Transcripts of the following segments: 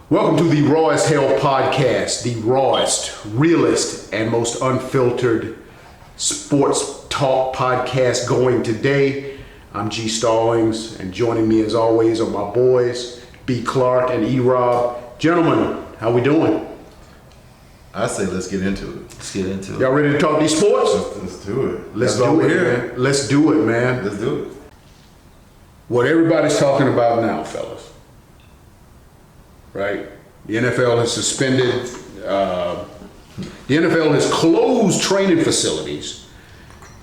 Welcome to the Raw as Hell podcast, the rawest, realest, and most unfiltered sports talk podcast going today. I'm G Stallings, and joining me as always are my boys, B Clark and E Rob. Gentlemen, how we doing? I say let's get into it. Let's get into it. Y'all ready to talk these sports? Let's do it. Let's do it, man. Let's do it, man. Let's do it. What everybody's talking about now, fellas. Right? The NFL has suspended, the NFL has closed training facilities.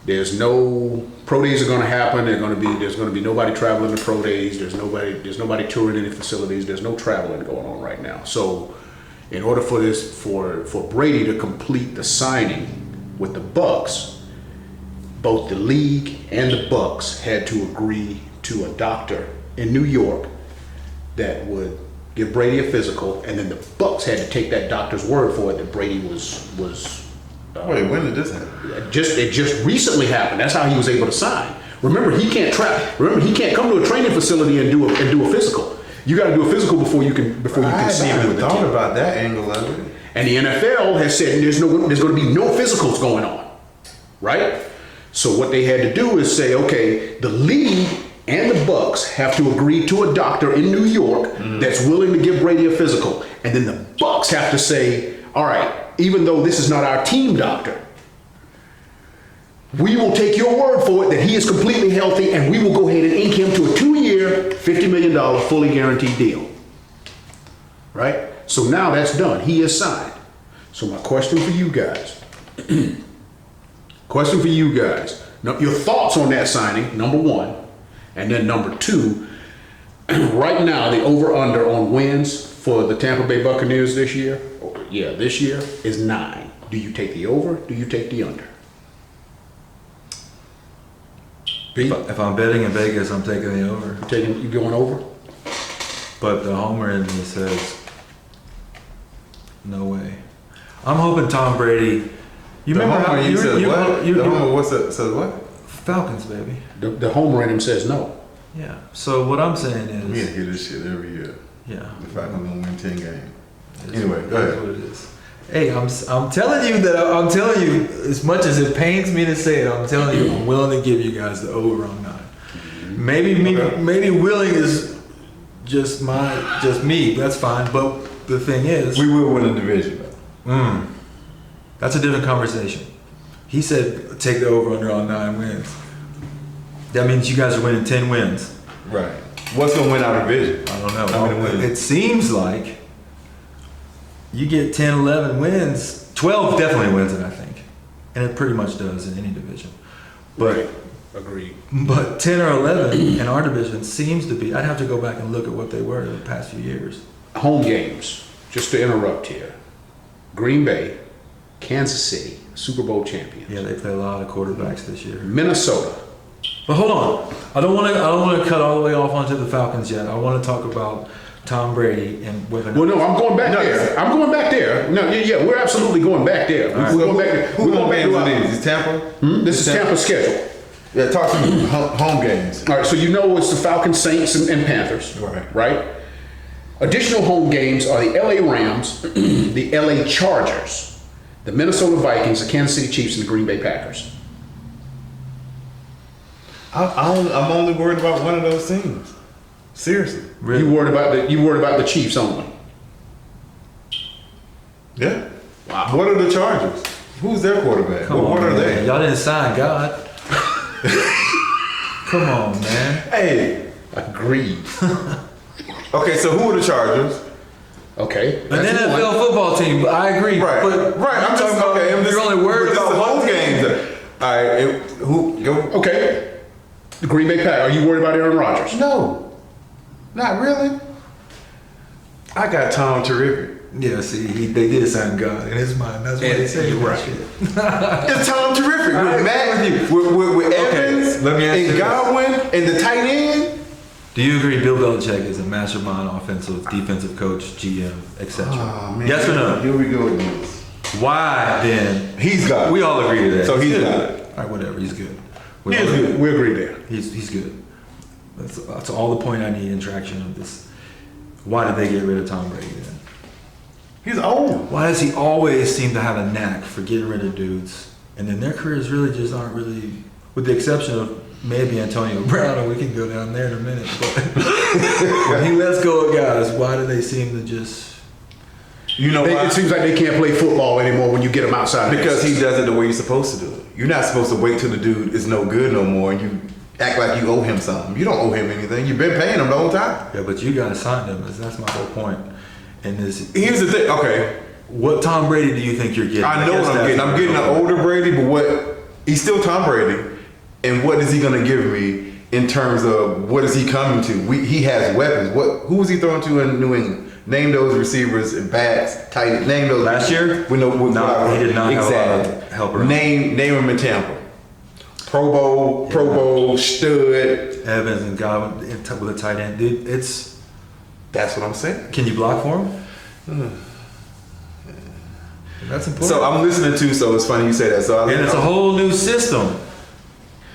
There's no pro days are going to happen. There's going to be nobody traveling to pro days. There's nobody touring any facilities. There's no traveling going on right now. So, in order for Brady to complete the signing with the Bucs, both the league and the Bucs had to agree to a doctor in New York that would give Brady a physical, and then the Bucs had to take that doctor's word for it that Brady was. Wait, when did this happen? It just recently happened. That's how he was able to sign. Remember, he can't come to a training facility and do a physical. You got to do a physical before you can sign. I hadn't even with the thought team. about that angle of it. And the NFL has said there's going to be no physicals going on, right? So what they had to do is say, okay, the league and the Bucs have to agree to a doctor in New York that's willing to give Brady a physical. And then the Bucs have to say, all right, even though this is not our team doctor, we will take your word for it that he is completely healthy, and we will go ahead and ink him to a 2-year, $50 million fully guaranteed deal. Right? So now that's done. He is signed. So my question for you guys, Now, your thoughts on that signing, number one. And then number two, right now the over-under on wins for the Tampa Bay Buccaneers this year is 9. Do you take the over? Do you take the under? If I'm betting in Vegas, I'm taking the over. You going over? But the homer in me says, no way. I'm hoping Tom Brady. You The remember homer, how you said what? The homer, what's that? Says what? Falcons, baby. The homer in him says no. Yeah. So what I'm saying is, We hear this shit every year. yeah. The Falcons gonna win 10 games. It's- Anyway, go that's ahead. what it is. Hey, I'm telling you, as much as it pains me to say it, I'm telling you, I'm willing to give you guys the over on 9. Maybe willing is just me. That's fine. But the thing is, We will win the division, though. that's a different conversation. He said take the over under on 9 wins. That means you guys are winning 10 wins. Right. What's gonna win our division? I don't know. How many wins? It seems like you get 10, 11 wins. 12 definitely wins it, I think. And it pretty much does in any division. But Right. Agreed. But 10 or 11 in our division seems to be, I'd have to go back and look at what they were in the past few years. Home games, just to interrupt here. Green Bay, Kansas City, Super Bowl champions. Yeah, they play a lot of quarterbacks this year. Minnesota. But hold on. I don't want to cut all the way off onto the Falcons yet. I want to talk about Tom Brady and whether. Well, no, I'm going back there. I'm going back there. No, yeah, we're absolutely going back there. All right. We're going back there. Who gonna win these? Is Tampa? This is Tampa's schedule. Yeah, talk to me. Home games. All right, so you know it's the Falcons, Saints, and Panthers. Right? Additional home games are the LA Rams, the LA Chargers, the Minnesota Vikings, the Kansas City Chiefs, and the Green Bay Packers. I'm only worried about one of those teams. Seriously. Really? You worried about the Chiefs only. Yeah. Wow. What are the Chargers? Who's their quarterback? Come what on, are man. they? Y'all didn't sign God. Come on, man. Hey. Agreed. Okay, so who are the Chargers? Okay. An that's NFL one. football team, I agree. Right. But Right. I'm just okay. I'm just you're only worried but this about is one home team. games. All right. Who go? Okay. The Green Bay Packers. Are you worried about Aaron Rodgers? No. Not really. I got Tom Terrific. Yeah, see, they did sign God in his mind. That's what they say. You're right. It's Tom Terrific I with agree Matt, with with Okay, Evans, let me ask you and this. Godwin, and the tight end. Do you agree Bill Belichick is a mastermind, offensive, defensive coach, GM, etc.? Oh, man. Yes or no? Here we go again. Why then? He's got it. We all agree to that. So he's good. got it. All right, whatever. He's good. He is good. We agree there. He's good. That's all the point I need in traction of this. Why did they get rid of Tom Brady then? He's old. Why does he always seem to have a knack for getting rid of dudes? And then their careers really just aren't really, with the exception of maybe Antonio Brown, and we can go down there in a minute. But when he lets go of guys, why do they seem to just... You know why? It seems like they can't play football anymore when you get them outside. Because he does it the way you're supposed to do it. You're not supposed to wait till the dude is no good no more and you act like you owe him something. You don't owe him anything. You've been paying him the whole time. Yeah, but you got to sign them. That's my whole point. And Here's the thing. Okay. What Tom Brady do you think you're getting? I know what I'm getting. I'm getting an older Brady, but he's still Tom Brady. And what is he going to give me in terms of what is he coming to? He has weapons. Who was he throwing to in New England? Name those receivers and backs, tight end. Name those. Last year? No, he did not have a lot of help around. Name him in Tampa. Pro Bowl, stud. Evans and Godwin with a tight end. Dude, That's what I'm saying. Can you block for him? That's important. So I'm listening to, so it's funny you say that. So and it's a whole new system.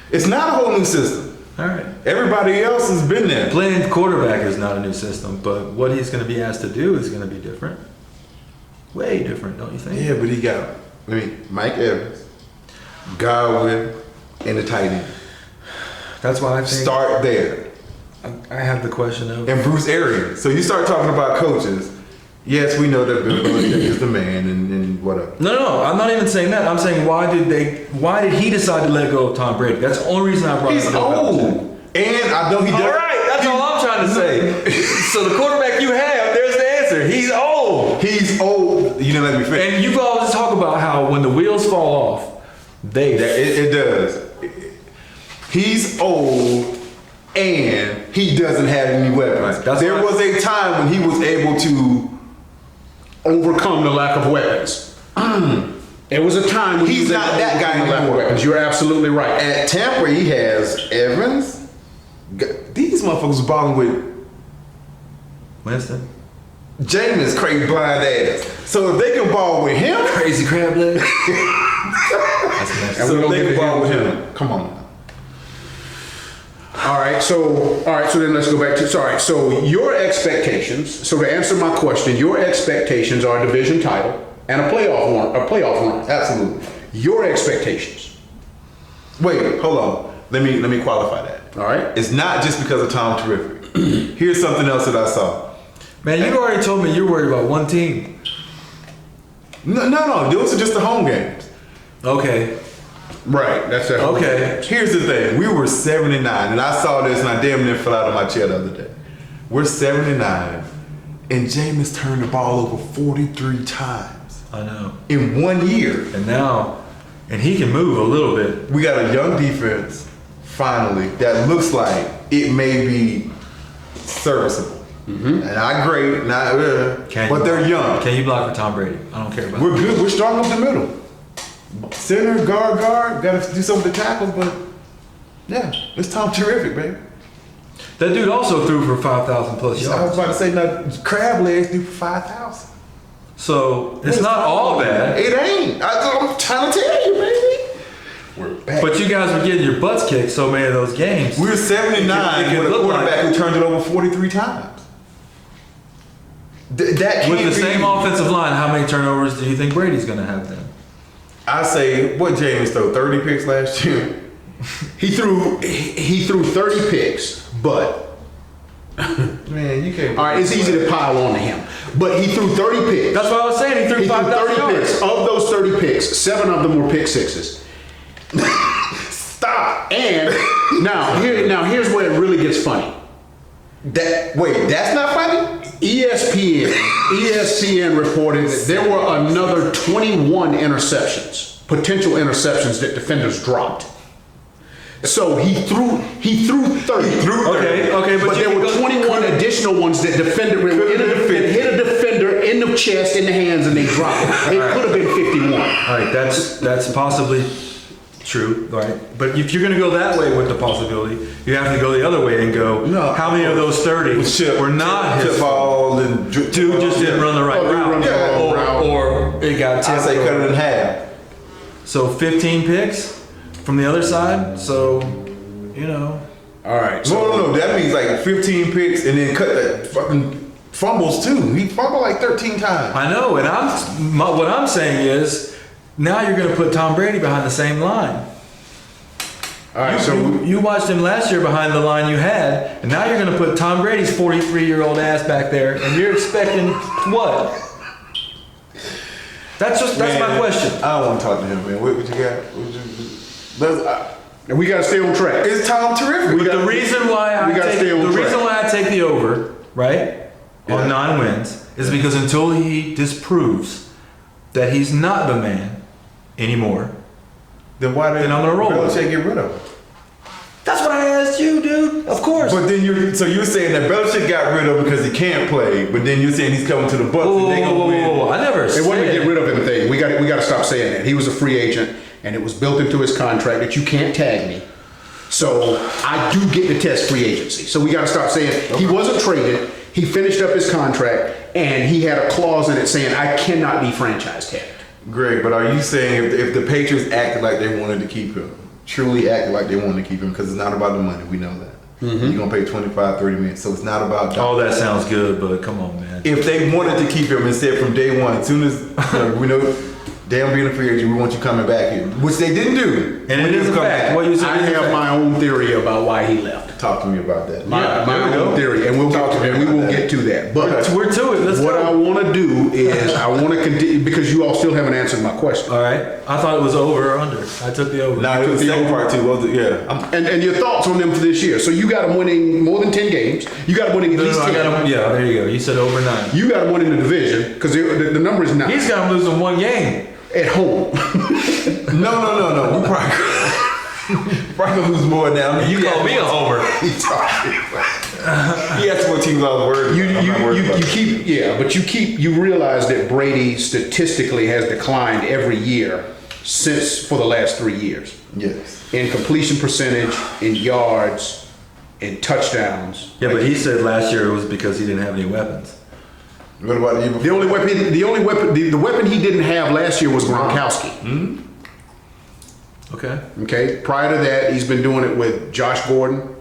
It's not a whole new system. All right. Everybody else has been there. Playing quarterback is not a new system, but what he's going to be asked to do is going to be different. Way different, don't you think? Yeah, but he got, Mike Evans, Godwin, and the tight end. That's why I think... Start there. I have the question of... And Bruce Arians. So you start talking about coaches. Yes, we know that Bill Belichick is the man and whatever. No, I'm not even saying that. I'm saying why did he decide to let go of Tom Brady? That's the only reason I brought He's it up. old. And I know he does. All right, that's all I'm trying to say. So the quarterback you have, there's the answer. He's old. He's old. You didn't let me finish. And you always talk about how when the wheels fall off, it does. He's old and he doesn't have any weapons. Right. There was a time when he was able to overcome the lack of weapons. There was a time when he's not that guy anymore. You're absolutely right. At Tampa, he has Evans. These motherfuckers balling with Winston. Jameis, crazy blind ass. So if they can ball with him, Crazy crab leg. so if they can ball with him, come on. All right, so then let's go back to, so your expectations, so to answer my question, your expectations are a division title and a playoff run. Absolutely. Your expectations. Wait, hold on. Let me qualify that. All right. It's not just because of Tom Terrific. Here's something else that I saw. Man, you already told me you're worried about one team. No. Those are just the home games. Okay. Right. That's it. Okay. Here's the thing. We were 7-9, and I saw this, and I damn near fell out of my chair the other day. We're 7-9, and Jameis turned the ball over 43 times. I know. In 1 year. And he can move a little bit. We got a young defense, finally, that looks like it may be serviceable. Mm-hmm. And not great, but they're young. Can you block for Tom Brady? I don't care about We're good. We're strong up the middle. Center, guard. Got to do some of the tackles, but yeah, it's Tom Terrific, baby. That dude also threw for 5,000 plus yards. I was about to say, now, crab legs do for 5,000. So it's not all bad. It ain't. I'm trying to tell you, baby. We're back. But you guys were getting your butts kicked so many of those games. We were 79 with a quarterback who turned it over 43 times. That with the same offensive line, how many turnovers do you think Brady's going to have then? I say, what Jameis threw? 30 picks last year. He threw 30 picks, but man, you can't. All right, it's easy to pile on to him, but he threw 30 picks. That's what I was saying. He threw 5,000 yards. Picks. Of those 30 picks, 7 of them were pick sixes. Stop. And here's where it really gets funny. That's not funny? ESPN reported that there were another 21 potential interceptions that defenders dropped. So he threw 30. Okay, but there were 21 additional ones that hit a defender in the chest, in the hands, and they dropped it. It could have been 51. All right, that's possibly true, right? But if you're going to go that way with the possibility, you have to go the other way and go, how many of those 30 were not his ball and two just didn't run the right route, or it got tipped. I say cut it in half. So 15 picks from the other side. So, All right. No. That means like 15 picks and then cut that fucking fumbles too. He fumbled like 13 times. I know, and what I'm saying is now you're going to put Tom Brady behind the same line. All right, You watched him last year behind the line you had, and now you're going to put Tom Brady's 43-year-old ass back there, and you're expecting what? That's my question. I don't want to talk to him, man. What you got? we got to stay on track. Is Tom terrific? The reason why I take the over, right, on 9 wins is because until he disproves that he's not the man anymore, then why did I'm gonna roll with Belichick get rid of him? that's what I asked you, dude. Of course. But then you're saying that Belichick got rid of him because he can't play, but then you're saying he's coming to the Bucks and they gonna win. I never It said wasn't to get rid of him thing. We got to stop saying that. He was a free agent, and it was built into his contract that you can't tag me. So I do get to test free agency. So we got to stop saying he wasn't traded. He finished up his contract, and he had a clause in it saying I cannot be franchise tagged. Greg, but are you saying if the Patriots acted like they wanted to keep him, truly acted like they wanted to keep him, because it's not about the money, we know that. You're going to pay 25, 30 million, so it's not about all that sounds good, but come on, man. If they wanted to keep him and said from day one, as soon as we know damn being a free agent, we want you coming back here, which they didn't do. And it is a fact. What you said I have my own theory about why he left. Talk to me about that. My own theory, and we will get to that. But we're to it. Let's what go. I want to do is I want to continue, because you all still haven't answered my question. All right. I thought it was over or under. I took the over. No, it was the second part too. Was it? Yeah. And your thoughts on them for this year. So you got them winning more than 10 games. You got them winning at least 10. Yeah, there you go. You said over 9. You got them winning the division, because the number is 9. He's got him losing 1 game. At home. No. We probably gonna lose more now. You call me a homer. He asked what teams I was worried about. You realize that Brady statistically has declined every year for the last 3 years. Yes. In completion percentage, in yards, in touchdowns. Yeah, but he said last year it was because he didn't have any weapons. What about the year before? The weapon he didn't have last year was Gronkowski. Mm-hmm. Okay. Prior to that, he's been doing it with Josh Gordon,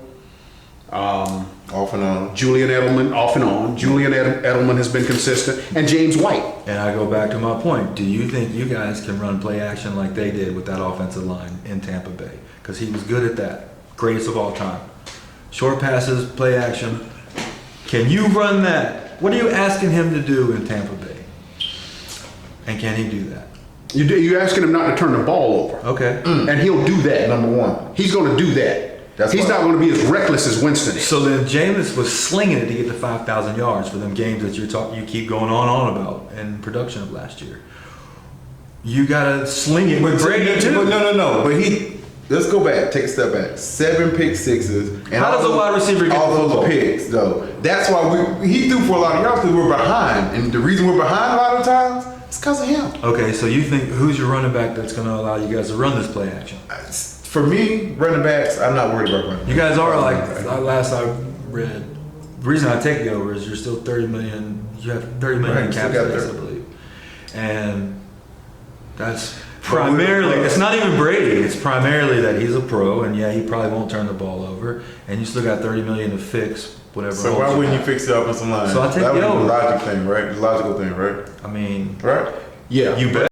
off and on. Julian Edelman, off and on. Julian Edelman has been consistent, and James White. And I go back to my point. Do you think you guys can run play action like they did with that offensive line in Tampa Bay? Because he was good at that. Greatest of all time. Short passes, play action. Can you run that? What are you asking him to do in Tampa Bay? And can he do that? You're asking him not to turn the ball over. Okay. And he'll do that. Number one. He's going to do that. He's not going to be as reckless as Winston is. So then Jameis was slinging it to get to 5,000 yards for them games that you keep going on about in production of last year. You got to sling it with Brady too. But no. But let's go back. Take a step back. 7 pick sixes. And how does a wide receiver get all the those football? picks though? That's why he threw for a lot of yards because we're behind. And the reason we're behind a lot of times is because of him. Okay, so you think who's your running back that's going to allow you guys to run this play action? For me, running backs, I'm not worried about running backs. You guys are last I read. The reason I take the over is you're still 30 million. You have 30 million in cap space, I believe, and that's primarily. It's not even Brady. It's primarily that he's a pro, and yeah, he probably won't turn the ball over, and you still got 30 million to fix whatever. So why wouldn't you fix the offensive line? So I take that the would be over. the logical thing, right? The logical thing, right? I mean, right? Yeah. You bet.